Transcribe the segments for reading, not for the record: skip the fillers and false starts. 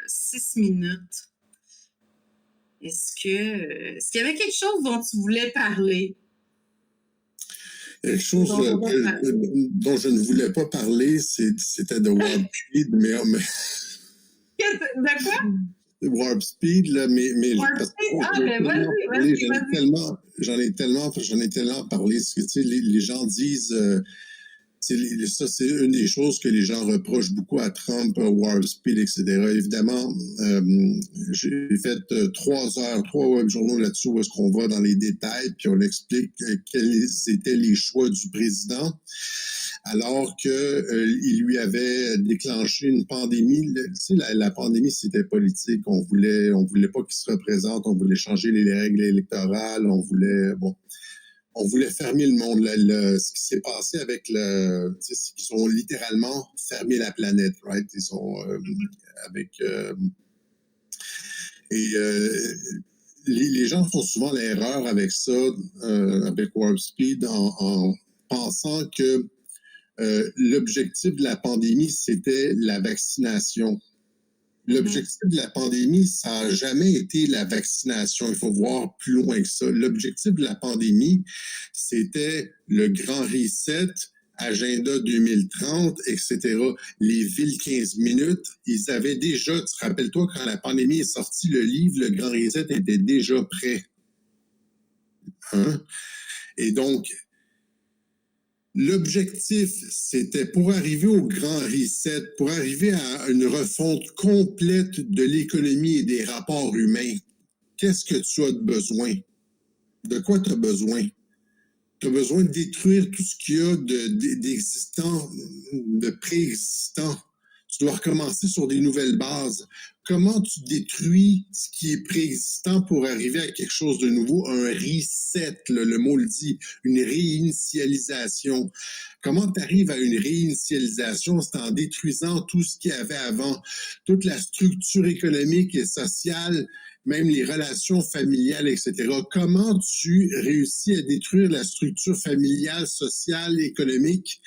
6 minutes. Est-ce qu'il y avait quelque chose dont tu voulais parler? Quelque chose dont je ne voulais pas parler, c'était de Warp Speed, mais De quoi? Warp Speed, là, mais Warp Speed? Ah, ben vas-y. j'en ai tellement parlé, parce que, tu sais, les gens disent, ça, c'est une des choses que les gens reprochent beaucoup à Trump, Warp Speed, etc. Évidemment, j'ai fait 3 web journaux là-dessus où est-ce qu'on va dans les détails, puis on explique quels étaient les choix du président, alors que il lui avait déclenché une pandémie. Tu sais, la pandémie, c'était politique. On voulait pas qu'il se représente, on voulait changer les règles électorales, on voulait fermer le monde. Ce qui s'est passé avec c'est qu'ils ont littéralement fermé la planète, right? Ils sont les gens font souvent l'erreur avec ça, avec Warp Speed, en pensant que l'objectif de la pandémie, c'était la vaccination. L'objectif de la pandémie, ça n'a jamais été la vaccination. Il faut voir plus loin que ça. L'objectif de la pandémie, c'était le grand reset, Agenda 2030, etc. Les villes 15 minutes, ils avaient déjà, tu te rappelles-toi, quand la pandémie est sortie, le livre, le grand reset était déjà prêt. Hein? Et donc, l'objectif, c'était pour arriver au grand reset, pour arriver à une refonte complète de l'économie et des rapports humains. Qu'est-ce que tu as besoin? De quoi tu as besoin? Tu as besoin de détruire tout ce qu'il y a d'existant, de préexistant. Tu dois recommencer sur des nouvelles bases. Comment tu détruis ce qui est préexistant pour arriver à quelque chose de nouveau? Un reset, le mot le dit, une réinitialisation. Comment tu arrives à une réinitialisation? C'est en détruisant tout ce qu'il y avait avant, toute la structure économique et sociale, même les relations familiales, etc. Comment tu réussis à détruire la structure familiale, sociale, économique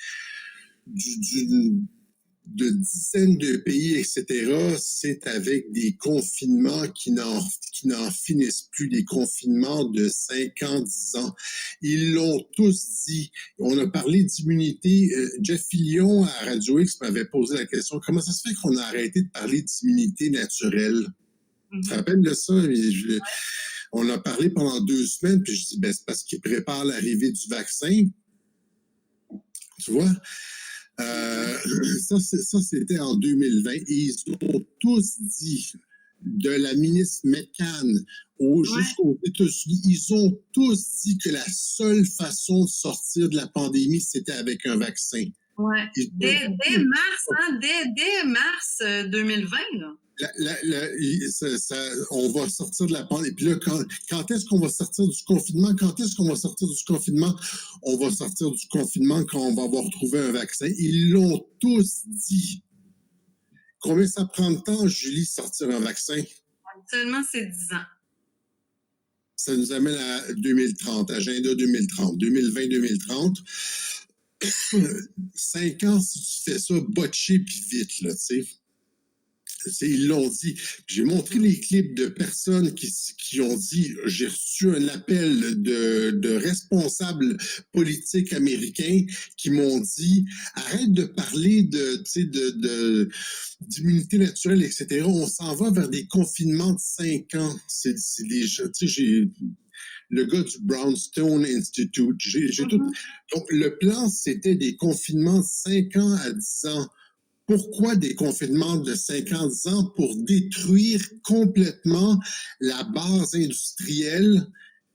de dizaines de pays, etc., c'est avec des confinements qui n'en finissent plus, des confinements de 5 ans, 10 ans. Ils l'ont tous dit. On a parlé d'immunité. Jeff Fillion à Radio X m'avait posé la question, comment ça se fait qu'on a arrêté de parler d'immunité naturelle? Tu te rappelles de ça? On a parlé pendant 2 semaines, puis je dis, c'est parce qu'ils préparent l'arrivée du vaccin. Tu vois? Ça, c'était en 2020. Et ils ont tous dit, de la ministre McCann jusqu'aux États-Unis, ils ont tous dit que la seule façon de sortir de la pandémie, c'était avec un vaccin. Ouais. Dès mars 2020, là. On va sortir de la pandémie. Puis là, quand est-ce qu'on va sortir du confinement? Quand est-ce qu'on va sortir du confinement? On va sortir du confinement quand on va avoir trouvé un vaccin. Ils l'ont tous dit. Combien ça prend de temps, Julie, sortir un vaccin? Actuellement, c'est 10 ans. Ça nous amène à 2030, Agenda 2030, 2020-2030. 5 ans, si tu fais ça, botché puis vite, là, tu sais. Ils l'ont dit. J'ai montré les clips de personnes qui ont dit, j'ai reçu un appel de responsables politiques américains qui m'ont dit, arrête de parler d'immunité naturelle, etc. On s'en va vers des confinements de 5 ans. C'est déjà, tu sais, j'ai le gars du Brownstone Institute. Tout. Donc, le plan, c'était des confinements de 5 ans à 10 ans. Pourquoi des confinements de 50 ans? Pour détruire complètement la base industrielle,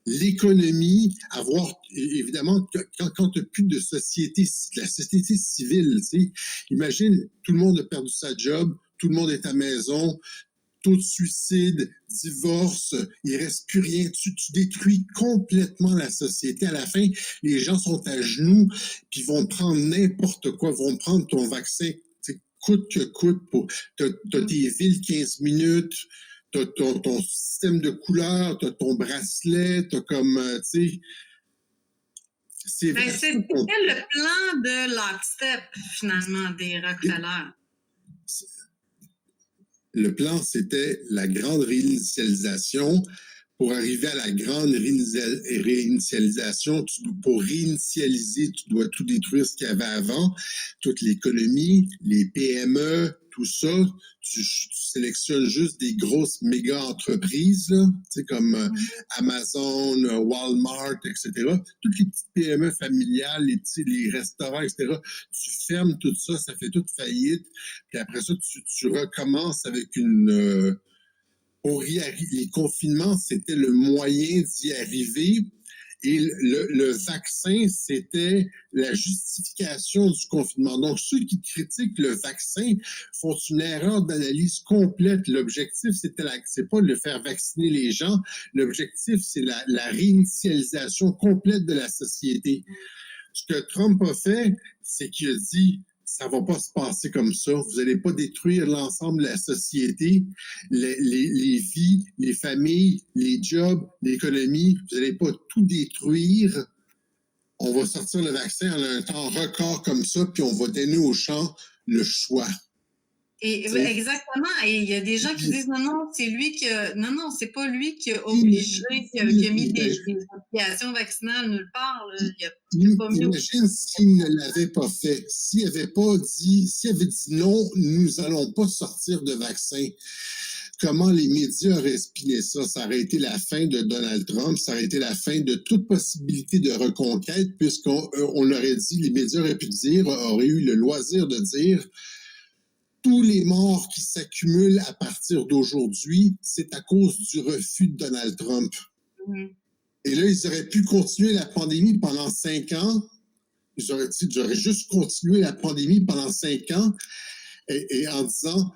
l'économie, évidemment, quand tu n'as plus de société, la société civile, tu sais, imagine, tout le monde a perdu sa job, tout le monde est à la maison, taux de suicide, divorce, il ne reste plus rien. Tu détruis complètement la société. À la fin, les gens sont à genoux, puis vont prendre n'importe quoi, vont prendre ton vaccin coûte que coûte. T'as tes villes 15 minutes, t'as ton système de couleurs, t'as ton bracelet, t'as comme, tu sais... C'était le plan de Lockstep, finalement, des Rockefeller. Le plan, c'était la grande réinitialisation. Pour arriver à la grande réinitialisation, pour réinitialiser, tu dois tout détruire ce qu'il y avait avant, toute l'économie, les PME, tout ça. Tu sélectionnes juste des grosses méga entreprises, là, comme Amazon, Walmart, etc. Toutes les petites PME familiales, les restaurants, etc. Tu fermes tout ça, ça fait toute faillite. Puis après ça, tu recommences avec une... pour y arriver, les confinements, c'était le moyen d'y arriver. Et le vaccin, c'était la justification du confinement. Donc, ceux qui critiquent le vaccin font une erreur d'analyse complète. L'objectif, c'est pas de le faire vacciner les gens. L'objectif, c'est la réinitialisation complète de la société. Ce que Trump a fait, c'est qu'il a dit, ça va pas se passer comme ça. Vous n'allez pas détruire l'ensemble de la société, les vies, les familles, les jobs, l'économie. Vous n'allez pas tout détruire. On va sortir le vaccin en un temps record comme ça, puis on va donner aux gens le choix. Et exactement. Et il y a des gens qui disent non, c'est lui qui a... Non, c'est pas lui qui a obligé, qui a mis des obligations vaccinales nulle part. Imagine s'il ne l'avait pas fait, s'il avait dit non, nous allons pas sortir de vaccin. Comment les médias auraient spiné ça? Ça aurait été la fin de Donald Trump, ça aurait été la fin de toute possibilité de reconquête, puisqu'on aurait dit, les médias auraient eu le loisir de dire tous les morts qui s'accumulent à partir d'aujourd'hui, c'est à cause du refus de Donald Trump. Et là, ils auraient pu continuer la pandémie pendant 5 ans. Ils auraient dit, j'aurais juste continué la pandémie pendant 5 ans et en disant,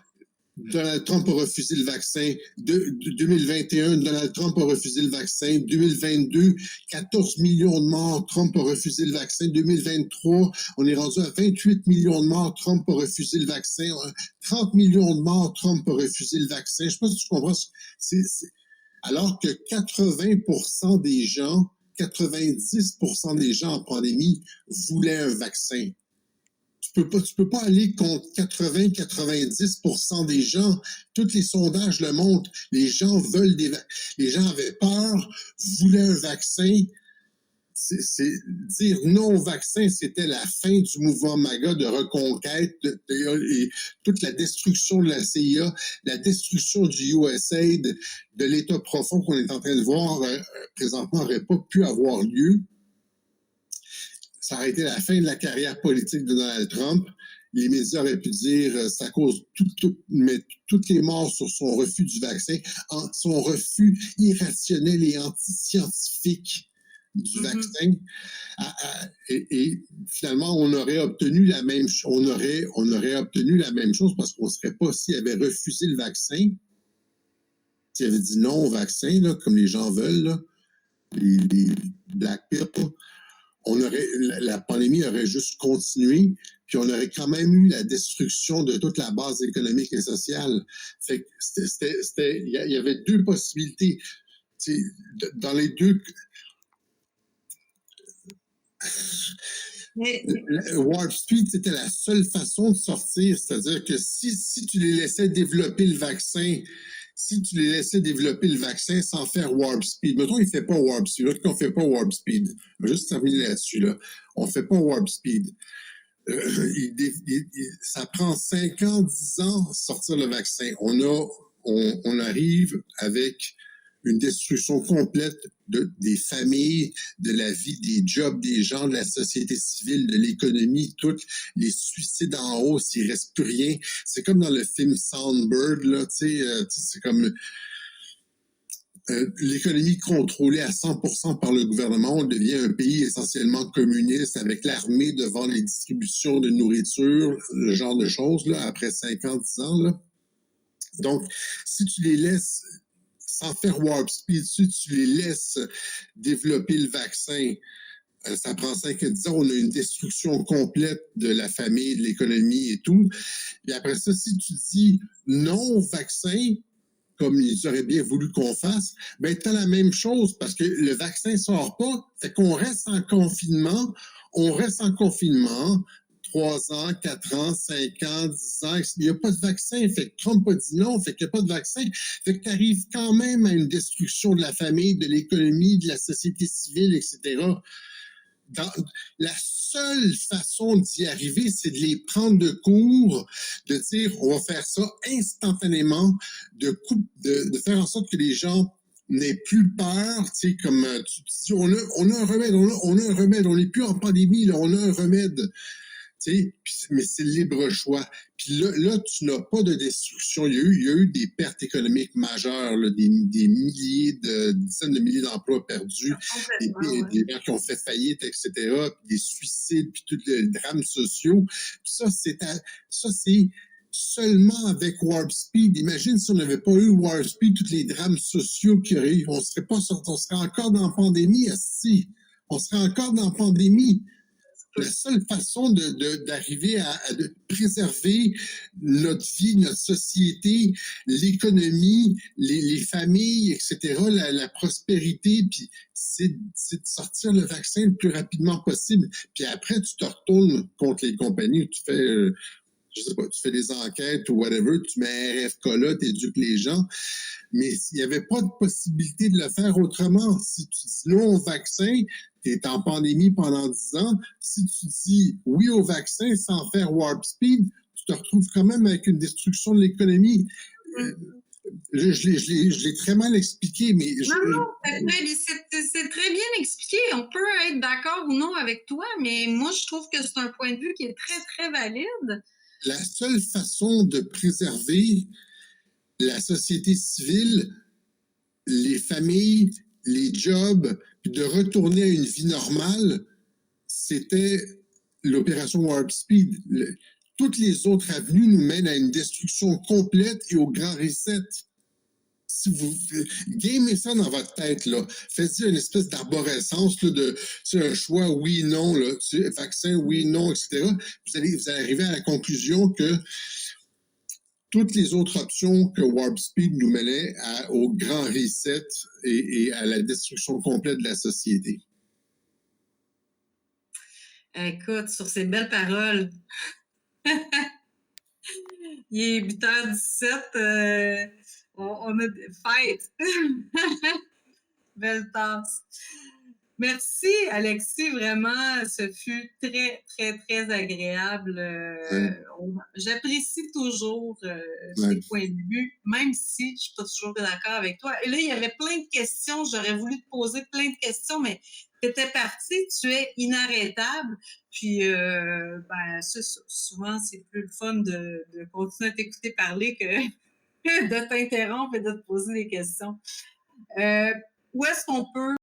Donald Trump a refusé le vaccin. 2021, Donald Trump a refusé le vaccin. 2022, 14 millions de morts, Trump a refusé le vaccin. 2023, on est rendu à 28 millions de morts, Trump a refusé le vaccin. 30 millions de morts, Trump a refusé le vaccin. Je sais pas si tu comprends. Alors que 80% des gens, 90% des gens en pandémie voulaient un vaccin. Tu peux pas aller contre 80-90% des gens. Tous les sondages le montrent. Les gens veulent les gens avaient peur, voulaient un vaccin. Dire non au vaccin, c'était la fin du mouvement MAGA de reconquête et toute la destruction de la CIA, la destruction du USAID, de l'État profond qu'on est en train de voir présentement n'aurait pas pu avoir lieu. Ça aurait été la fin de la carrière politique de Donald Trump. Les médias auraient pu dire ça cause mais toutes les morts sur son refus du vaccin, son refus irrationnel et anti-scientifique du vaccin. Et finalement, on aurait obtenu la même chose. On aurait obtenu la même chose parce qu'on ne serait pas s'il avait refusé le vaccin, s'il avait dit non au vaccin, là, comme les gens veulent, là, les Black People. La pandémie aurait juste continué, puis on aurait quand même eu la destruction de toute la base économique et sociale. Fait que il y avait deux possibilités. Dans les deux... Warp Speed, c'était la seule façon de sortir. C'est-à-dire que si tu les laissais développer le vaccin, sans faire Warp Speed, mettons, il ne fait pas Warp Speed. L'autre, on ne fait pas Warp Speed. On va juste terminer là-dessus. Là. On ne fait pas Warp Speed. Ça prend 5 ans, 10 ans sortir le vaccin. On arrive avec une destruction complète des familles, de la vie, des jobs des gens, de la société civile, de l'économie, toutes les suicides en hausse, il ne reste plus rien. C'est comme dans le film Soundbird, là, c'est comme l'économie contrôlée à 100% par le gouvernement. On devient un pays essentiellement communiste avec l'armée devant les distributions de nourriture, le genre de choses, là, après 50, 10 ans. Là. Donc, si tu les laisses sans faire Warp Speed, si tu les laisses développer le vaccin, ça prend 5 à 10 ans, on a une destruction complète de la famille, de l'économie et tout. Et après ça, si tu dis non au vaccin, comme ils auraient bien voulu qu'on fasse, ben tu as la même chose parce que le vaccin ne sort pas, fait qu'on reste en confinement, 3 ans, 4 ans, 5 ans, 10 ans. Il n'y a pas de vaccin. Fait que Trump a dit non. Fait qu'il n'y a pas de vaccin. Fait que tu arrives quand même à une destruction de la famille, de l'économie, de la société civile, etc. La seule façon d'y arriver, c'est de les prendre de court, de dire on va faire ça instantanément, de faire en sorte que les gens n'aient plus peur, tu sais, comme tu dis, on a un remède, on a un remède, on n'est plus en pandémie, là, on a un remède. Mais c'est le libre choix. Puis là, tu n'as pas de destruction. Il y a eu des pertes économiques majeures, là, des dizaines de milliers d'emplois perdus, des gens qui ont fait faillite, etc., puis des suicides, puis tous les drames sociaux. Puis ça, c'est seulement avec Warp Speed. Imagine si on n'avait pas eu Warp Speed, tous les drames sociaux qu'il y aurait eu. On serait encore dans la pandémie, si. On serait encore dans la pandémie. La seule façon d'arriver de préserver notre vie, notre société, l'économie, les familles, etc., la prospérité, puis c'est de sortir le vaccin le plus rapidement possible. Puis après, tu te retournes contre les compagnies, tu fais, je sais pas, tu fais des enquêtes ou whatever, tu mets un RFK là, tu éduques les gens. Mais s'il n'y avait pas de possibilité de le faire autrement, si tu dis non au vaccin, tu es en pandémie pendant 10 ans. Si tu dis oui au vaccin sans faire Warp Speed, tu te retrouves quand même avec une destruction de l'économie. Je l'ai très mal expliqué, mais... Non, c'est très bien expliqué. On peut être d'accord ou non avec toi, mais moi, je trouve que c'est un point de vue qui est très, très valide. La seule façon de préserver la société civile, les familles, les jobs, puis de retourner à une vie normale, c'était l'opération Warp Speed. Toutes les autres avenues nous mènent à une destruction complète et au grand reset. Si vous gamez ça dans votre tête, là, faites-y une espèce d'arborescence de un choix oui, non, là, vaccin, oui, non, etc. Vous allez arriver à la conclusion que toutes les autres options que Warp Speed nous menait au grand reset et à la destruction complète de la société. Écoute, sur ces belles paroles, il est 8h17, on a des fêtes. Belle tasse. Merci, Alexis. Vraiment, ce fut très, très, très agréable. J'apprécie toujours tes points de vue, même si je ne suis pas toujours d'accord avec toi. Et là, il y avait plein de questions. J'aurais voulu te poser plein de questions, mais tu étais parti. Tu es inarrêtable. Puis, souvent, c'est plus le fun de continuer à t'écouter parler que de t'interrompre et de te poser des questions. Où est-ce qu'on peut